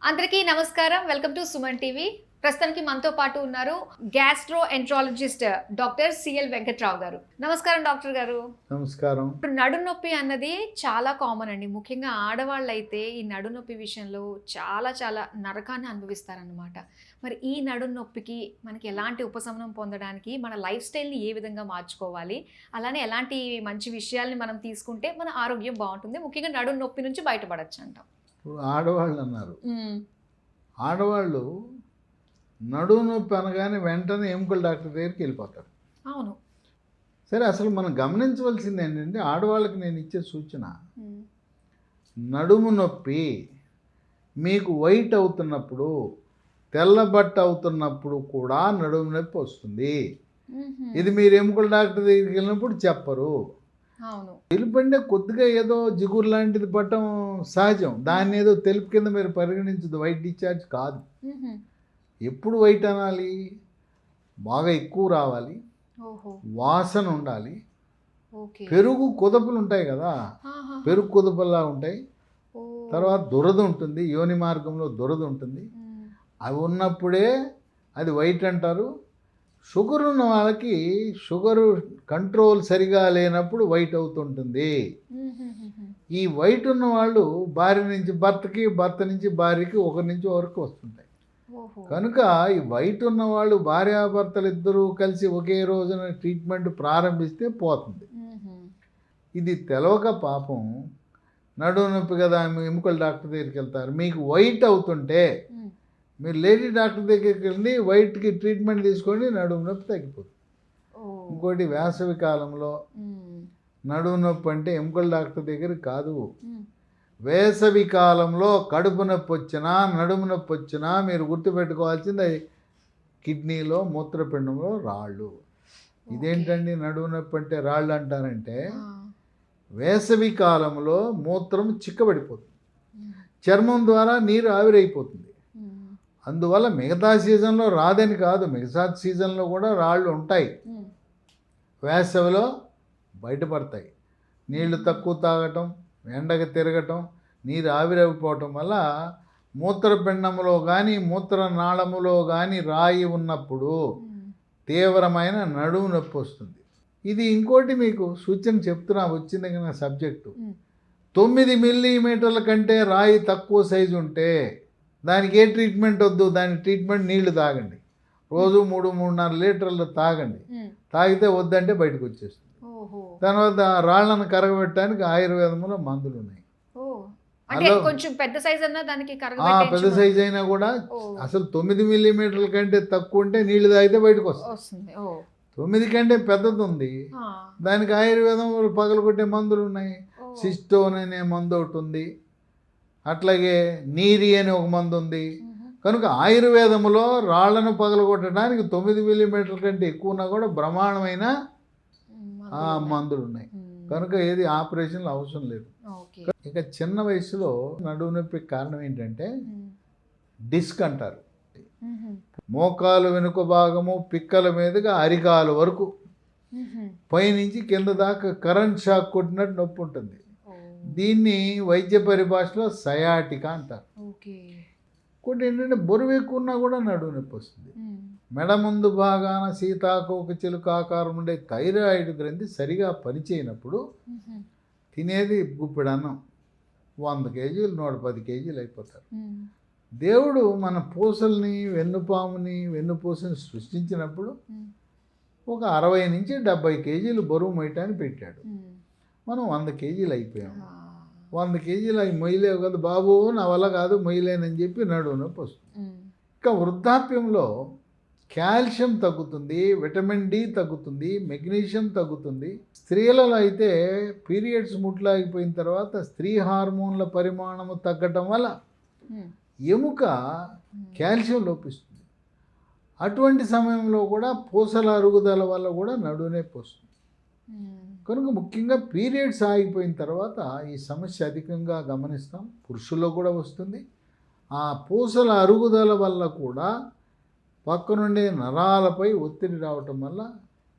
అందరికీ నమస్కారం. Welcome to Suman TV. ప్రస్తుతానికి మనతో పాటు ఉన్నారు gastro enterologist doctor CL Venkatrao గారు. నమస్కారం డాక్టర్ గారు. నమస్కారం. ఇప్పుడు నడునొప్పి అన్నది చాలా కామన్ అండి. ముఖ్యంగా ఆడవాళ్ళైతే ఈ నడునొప్పి విషయంలో చాలా నరకాన్ని అనుభవిస్తారనమాట. మరి ఈ నడునొప్పికి మనకి ఎలాంటి ఉపశమనం పొందడానికి మన లైఫ్ స్టైల్ని ఏ విధంగా మార్చుకోవాలి, అలానే ఎలాంటి మంచి విషయాల్ని మనం తీసుకుంటే మన ఆరోగ్యం బాగుంటుంది, ముఖ్యంగా నడునొప్పి నుంచి బయటపడచ్చు అంటాం. ఇప్పుడు ఆడవాళ్ళు అన్నారు. ఆడవాళ్ళు నడుము నొప్పి అనగానే వెంటనే ఎముకల డాక్టర్ దగ్గరికి వెళ్ళిపోతారు. అవును. సరే, అసలు మనం గమనించవలసింది ఏంటంటే ఆడవాళ్ళకి నేను ఇచ్చే సూచన, నడుము నొప్పి మీకు వైట్ అవుతున్నప్పుడు, తెల్లబట్ట అవుతున్నప్పుడు కూడా నడుము నొప్పి వస్తుంది. ఇది మీరు ఎముకల డాక్టర్ దగ్గరికి వెళ్ళినప్పుడు చెప్పరు. అవును. తెలుపంటే కొద్దిగా ఏదో జిగురు లాంటిది పట్టడం సహజం. దాన్ని ఏదో తెలుపు కింద మీరు పరిగణించదు. వైట్ డిశ్చార్జ్ కాదు. ఎప్పుడు వైట్ అనాలి? బాగా ఎక్కువ రావాలి, వాసన ఉండాలి, పెరుగు కుదపులు ఉంటాయి కదా, పెరుగు కుదపల్లా ఉంటాయి, తర్వాత దురద ఉంటుంది, యోని మార్గంలో దురద ఉంటుంది. అవి ఉన్నప్పుడే అది వైట్ అంటారు. షుగర్ ఉన్న వాళ్ళకి షుగరు కంట్రోల్ సరిగా లేనప్పుడు వైట్ అవుతుంటుంది. ఈ వైట్ ఉన్న వాళ్ళు భార్య నుంచి భర్తకి, భర్త నుంచి భార్యకి, ఒకరి నుంచి ఒకరికి వస్తుంటాయి. కనుక ఈ వైట్ ఉన్న వాళ్ళు భార్యాభర్తలు ఇద్దరూ కలిసి ఒకే రోజున ట్రీట్మెంట్ ప్రారంభిస్తే పోతుంది. ఇది తెలవక పాపం నడుము నొప్పి కదా ఎముకల డాక్టర్ దగ్గరికి వెళ్తారు. మీకు వైట్ అవుతుంటే మీరు లేడీ డాక్టర్ దగ్గరికి వెళ్ళి వైట్కి ట్రీట్మెంట్ తీసుకోండి, నడుము నొప్పి తగ్గిపోతుంది. ఇంకోటి వేసవి కాలంలో నడుము నొప్పి అంటే ఎముకల డాక్టర్ దగ్గర కాదు. వేసవి కాలంలో కడుపు నొప్పి వచ్చినా, నడుము నొప్పి వచ్చినా మీరు గుర్తుపెట్టుకోవాల్సింది కిడ్నీలో, మూత్రపిండంలో రాళ్ళు. ఇదేంటండి నడుము నొప్పి అంటే రాళ్ళు అంటారంటే, వేసవి కాలంలో మూత్రం చిక్కబడిపోతుంది, చర్మం ద్వారా నీరు ఆవిరైపోతుంది. అందువల్ల మిగతా సీజన్లో రాదని కాదు, మిగతా సీజన్లో కూడా రాళ్ళు ఉంటాయి, వేసవిలో బయటపడతాయి. నీళ్లు తక్కువ తాగటం, ఎండకు తిరగటం, నీరు ఆవిరైపోవటం వల్ల మూత్రపిండంలో కానీ మూత్రనాళములో కానీ రాయి ఉన్నప్పుడు తీవ్రమైన నడుము నొప్పి వస్తుంది. ఇది ఇంకోటి మీకు సూచన చెప్తున్నా, వచ్చింది కదా సబ్జెక్టు. 9 మిల్లీమీటర్ల కంటే రాయి తక్కువ సైజు ఉంటే దానికి ఏ ట్రీట్మెంట్ వద్దు. దాని ట్రీట్మెంట్ నీళ్లు తాగండి, రోజు 3-3.5 లీటర్లు తాగండి. తాగితే వద్దంటే బయటకు వచ్చేస్తుంది. తర్వాత రాళ్లను కరగబెట్టడానికి ఆయుర్వేదంలో మందులు ఉన్నాయి. పెద్ద సైజ్ అయినా కూడా అసలు 9 మిల్లీమీటర్ల కంటే తక్కువ ఉంటే నీళ్లు తాగితే బయటకు వస్తుంది. 9 కంటే పెద్దది ఉంది, దానికి ఆయుర్వేదం పగలగొట్టే మందులు ఉన్నాయి. సిస్టోన్ అనే మందు ఒకటి ఉంది, అట్లాగే నీరి అనే ఒక మందు ఉంది. కనుక ఆయుర్వేదంలో రాళ్లను పగలగొట్టడానికి 9 మిల్లీమీటర్ల కంటే ఎక్కువ ఉన్నా కూడా బ్రహ్మాండమైన మందులు ఉన్నాయి. కనుక ఏది ఆపరేషన్లు అవసరం లేదు. ఇక చిన్న వయసులో నడుము నొప్పికి కారణం ఏంటంటే డిస్క్ అంటారు. మోకాలు వెనుక భాగము, పిక్కల మీదుగా అరికాలు వరకు పైనుంచి కింద దాకా కరెంట్ షాక్ కొట్టినట్టు నొప్పి ఉంటుంది. దీన్ని వైద్య పరిభాషలో సయాటికా అంటారు. ఇంకోటి ఏంటంటే బరువు ఎక్కువ ఉన్నా కూడా నడుము నొప్పి వస్తుంది. మెడ ముందు భాగాన సీతాకోక చిలుక ఆకారం ఉండే థైరాయిడ్ గ్రంథి సరిగా పనిచేయనప్పుడు తినేది గుప్పెడు అన్నం 100 కేజీలు 110 కేజీలు అయిపోతారు. దేవుడు మన పూసల్ని, వెన్నుపాముని, వెన్నుపూసని సృష్టించినప్పుడు ఒక 60 నుంచి 70 కేజీలు బరువు మొయ్యటాన్ని పెట్టాడు. మనం 100 కేజీలు అయిపోయాము. 100 కేజీలు అవి మొయ్యలేవు కదా బాబు, నా వల్ల కాదు మొయ్యలేనని చెప్పి నడుము నొప్పి వస్తుంది. ఇంకా వృద్ధాప్యంలో కాల్షియం తగ్గుతుంది, విటమిన్ డి తగ్గుతుంది, మెగ్నీషియం తగ్గుతుంది. స్త్రీలలో అయితే పీరియడ్స్ ముట్లాగిపోయిన తర్వాత స్త్రీ హార్మోన్ల పరిమాణము తగ్గటం వల్ల ఎముక కాల్షియం లోపిస్తుంది. అటువంటి సమయంలో కూడా పూసల అరుగుదల వల్ల కూడా నడుము నొప్పి వస్తుంది. కనుక ముఖ్యంగా పీరియడ్స్ ఆగిపోయిన తర్వాత ఈ సమస్య అధికంగా గమనిస్తాం. పురుషుల్లో కూడా వస్తుంది. ఆ పూసల అరుగుదల వల్ల కూడా పక్కనుండే నరాలపై ఒత్తిడి రావటం వల్ల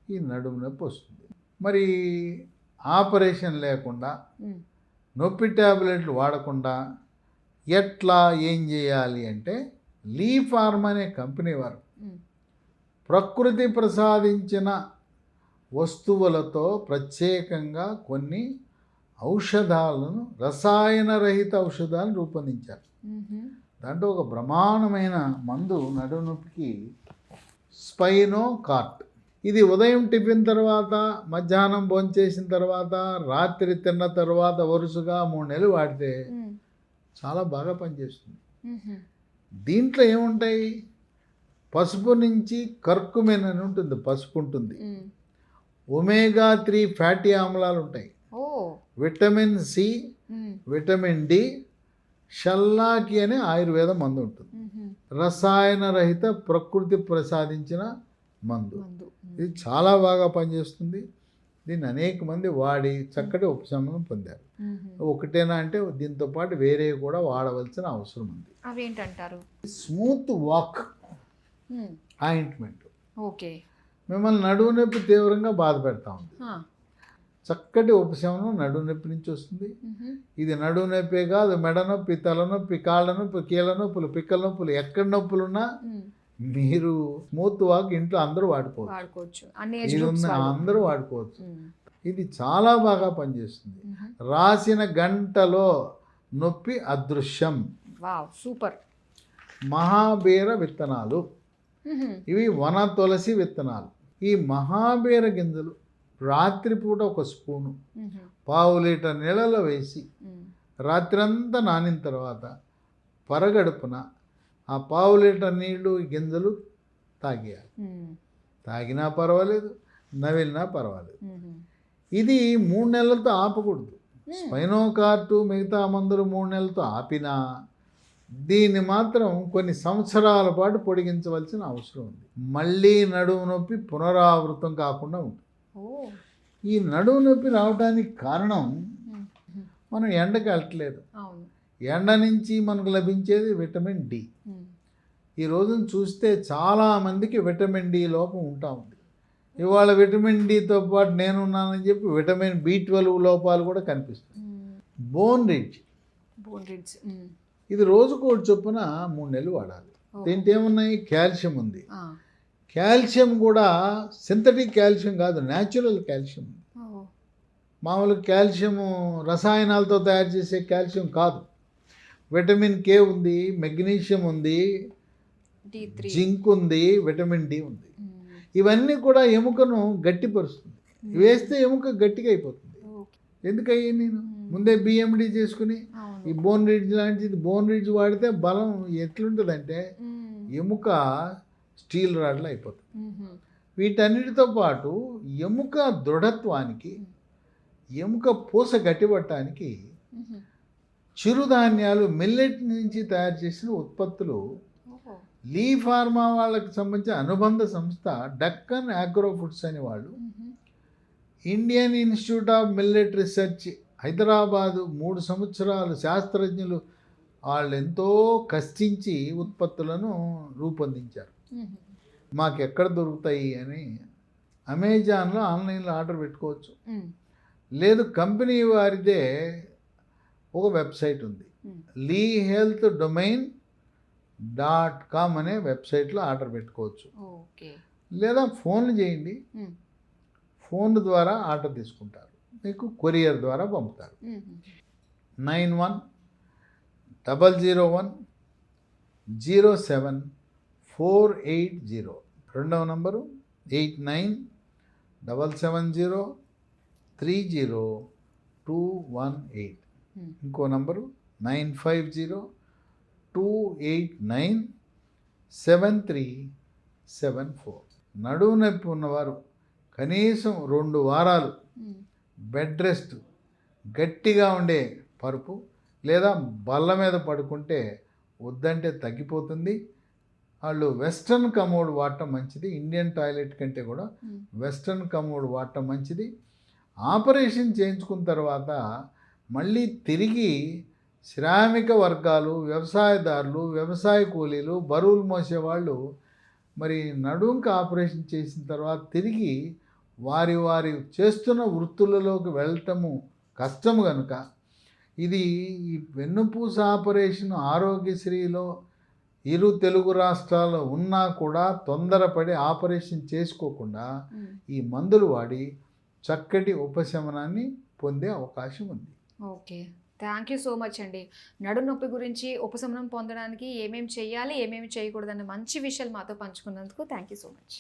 ఈ నడుము నొప్పి వస్తుంది. మరి ఆపరేషన్ లేకుండా, నొప్పి ట్యాబ్లెట్లు వాడకుండా ఎట్లా ఏం చేయాలి అంటే లీ ఫార్మ్ అనే కంపెనీ వారు ఉమ్, ప్రకృతి ప్రసాదించిన వస్తువులతో ప్రత్యేకంగా కొన్ని ఔషధాలను రసాయన రహిత ఔషధాలను రూపొందించారు. ఉమ్హు, దాంట్లో ఒక బ్రహ్మాండమైన మందు నడుము నొప్పికి స్పైనో కార్ట్. ఇది ఉదయం టిఫిన్ తర్వాత, మధ్యాహ్నం భోంచేసిన తర్వాత, రాత్రి తిన్న తర్వాత వరుసగా 3 నెలలు వాడితే ఉమ్, చాలా బాగా పనిచేస్తుంది. ఉమ్హు, దీంట్లో ఏముంటాయి? పసుపు నుంచి కర్కుమెన్ అని ఉంటుంది, పసుపు ఉంటుంది. ఉమ్. ఒమేగా 3 ఫ్యాటీ ఆమ్లాలు ఉంటాయి, ఓ. విటమిన్ సి, ఉమ్, విటమిన్ డి, షల్లాకి అనే ఆయుర్వేద మందు ఉంటుంది. ఉమ్హు, రసాయన రహిత ప్రకృతి ప్రసాదించిన మందు. మందు. ఇది చాలా బాగా పనిచేస్తుంది. దీన్ని అనేక మంది వాడి చక్కటి ఉపశమనం పొందారు. ఉమ్హు. ఒకటేనా అంటే దీంతో పాటు వేరే కూడా వాడవలసిన అవసరం ఉంది. అవేంటంటారు? స్మూత్ వాక్ ఉమ్, ఆయింట్మెంట్ ఓకే. మిమ్మల్ని నడుము నొప్పి తీవ్రంగా బాధ పెడతా ఉంది. ఆ, చక్కటి ఉపశమనం నడుము నొప్పి నుంచి వస్తుంది. ఉమ్హు, ఇది నడుము నొప్పి కాదు, మెడ నొప్పి, తలనొప్పి, కాళ్ళ నొప్పి, కీళ్ళ నొప్పులు, పిక్కల నొప్పులు, ఎక్కడ నొప్పులున్నా ఉమ్, మీరు స్మూత్ వాక్ ఇంట్లో అందరూ వాడుకోవచ్చు. వాడుకోవచ్చు. అన్ని ఏజ్ ఇది గ్రూప్స్ ఉన్న వాళ్ళు. అందరూ వాడుకోవచ్చు. ఉమ్, ఇది చాలా బాగా పనిచేస్తుంది. ఉమ్హు. రాసిన గంటలో నొప్పి అదృశ్యం. Wow, super. మహాబీర విత్తనాలు, ఉమ్హు, ఇవి వన తులసి విత్తనాలు. ఈ మహాబీర గింజలు రాత్రిపూట ఒక స్పూను ఉమ్హు, 1/2 లీటర్ నీళ్ళలో వేసి ఉమ్, రాత్రంతా నానిన తర్వాత పరగడుపున ఆ 1/2 లీటర్ నీళ్లు గింజలు తాగేయాలి. ఉమ్, తాగినా పర్వాలేదు, నవిలినా పర్వాలేదు. ఉమ్హు. ఇది 3 నెలలతో ఆపకూడదు. స్పైనోకార్టు మిగతా మందులు 3 నెలలతో ఆపినా దీన్ని మాత్రం కొన్ని సంవత్సరాల పాటు పొడిగించవలసిన అవసరం ఉంది. మళ్ళీ నడుము నొప్పి పునరావృతం కాకుండా ఉంటుంది. ఓ. ఈ నడుము నొప్పి రావడానికి కారణం ఉమ్, ఉమ్, మనం ఎండకి వెళ్ళట్లేదు. అవును. ఎండ నుంచి మనకు లభించేది విటమిన్ డి. ఉమ్, ఈ రోజున చూస్తే చాలామందికి విటమిన్ డి లోపం ఉంటా ఉంది. ఇవాళ విటమిన్ డితో పాటు నేనున్నానని చెప్పి విటమిన్ బి12 లోపాలు కూడా కనిపిస్తుంది. ఉమ్, బోన్ రిడ్జ్, బోన్ రిడ్స్. ఉమ్, ఇది రోజుకు ఒకటి చొప్పున 3 నెలలు వాడాలి. ఓ. దీంట్లో ఏమున్నాయి? కాల్షియం ఉంది. ఆ, కాల్షియం కూడా సింథటిక్ కాల్షియం కాదు, న్యాచురల్ కాల్షియం. ఓ. మామూలు కాల్షియం రసాయనాలతో తయారు చేసే కాల్షియం కాదు. విటమిన్ కే ఉంది, మెగ్నీషియం ఉంది, D3. జింక్ ఉంది, విటమిన్ డి ఉంది. ఉమ్, ఇవన్నీ కూడా ఎముకను గట్టిపరుస్తుంది. వేస్తే ఎముక గట్టిగా అయిపోతుంది. ఓకే. ఎందుకయ్యి నేను ముందే బిఎండి చేసుకుని అవును. ఈ బోన్ రిడ్జ్ లాంటిది బోన్ రిడ్జ్ వాడితే బలం ఎట్లుంటుందంటే ఉమ్, ఎముక స్టీల్ రాడ్లు అయిపోతుంది. ఉమ్హు, వీటన్నిటితో పాటు ఎముక దృఢత్వానికి, ఎముక పూస గట్టిపట్టడానికి ఉమ్హు. చిరుధాన్యాలు మిల్లెట్ నుంచి తయారు చేసిన ఉత్పత్తులు ఓహో. లీ ఫార్మా వాళ్ళకి సంబంధించిన అనుబంధ సంస్థ డక్కన్ అగ్రో ఫుడ్స్ అని వాళ్ళు ఉమ్హు, Indian institute of millet research Hyderabad 3 సంవత్సరాలు శాస్త్రజ్ఞులు వాళ్ళు ఎంతో కష్టించి ఉత్పత్తులను రూపొందించారు. ఉమ్హు. మాకు ఎక్కడ దొరుకుతాయి అని అమెజాన్లో ఆన్లైన్లో ఆర్డర్ పెట్టుకోవచ్చు. ఉమ్, లేదు కంపెనీ వారిదే ఒక వెబ్సైట్ ఉంది, ఉమ్, leehealthdomain.com అనే వెబ్సైట్లో ఆర్డర్ పెట్టుకోవచ్చు. ఓకే. లేదా ఫోన్లు చేయండి, ఉమ్, ఫోన్ ద్వారా ఆర్డర్ తీసుకుంటారు, మీకు కొరియర్ ద్వారా పంపుతారు. ఉమ్హు. 9100010740. రెండవ నంబరు 8977030218. ఉమ్, ఇంకో నంబరు 9502897374. నడుము నొప్పి ఉన్నవారు కనీసం 2 వారాలు ఉమ్, బెడ్ రెస్ట్, గట్టిగా ఉండే పరుపు లేదా బల్ల మీద పడుకుంటే వద్దంటే తగ్గిపోతుంది. వాళ్ళు వెస్ట్రన్ కమోడ్ వాడటం మంచిది. ఇండియన్ టాయిలెట్ కంటే కూడా ఉమ్, వెస్ట్రన్ కమోడ్ వాడటం మంచిది. ఆపరేషన్ చేయించుకున్న తర్వాత మళ్ళీ తిరిగి శ్రామిక వర్గాలు, వ్యవసాయదారులు, వ్యవసాయ కూలీలు, బరువులు మోసేవాళ్ళు మరి నడుంకి ఆపరేషన్ చేసిన తర్వాత తిరిగి వారి చేస్తున్న వృత్తులలోకి వెళ్ళటము కష్టము కనుక ఇది ఈ వెన్నుపూస ఆపరేషన్ ఆరోగ్యశ్రీలో ఇరు తెలుగు రాష్ట్రాల్లో ఉన్నా కూడా తొందరపడి ఆపరేషన్ చేసుకోకుండా ఈ మందులు వాడి చక్కటి ఉపశమనాన్ని పొందే అవకాశం ఉంది. Okay. Thank you so much అండి. నడుము నొప్పి గురించి ఉపశమనం పొందడానికి ఏమేమి చేయాలి, ఏమేమి చేయకూడదన్న మంచి విషయాలు మాతో పంచుకున్నందుకు థ్యాంక్ యూ సో మచ్.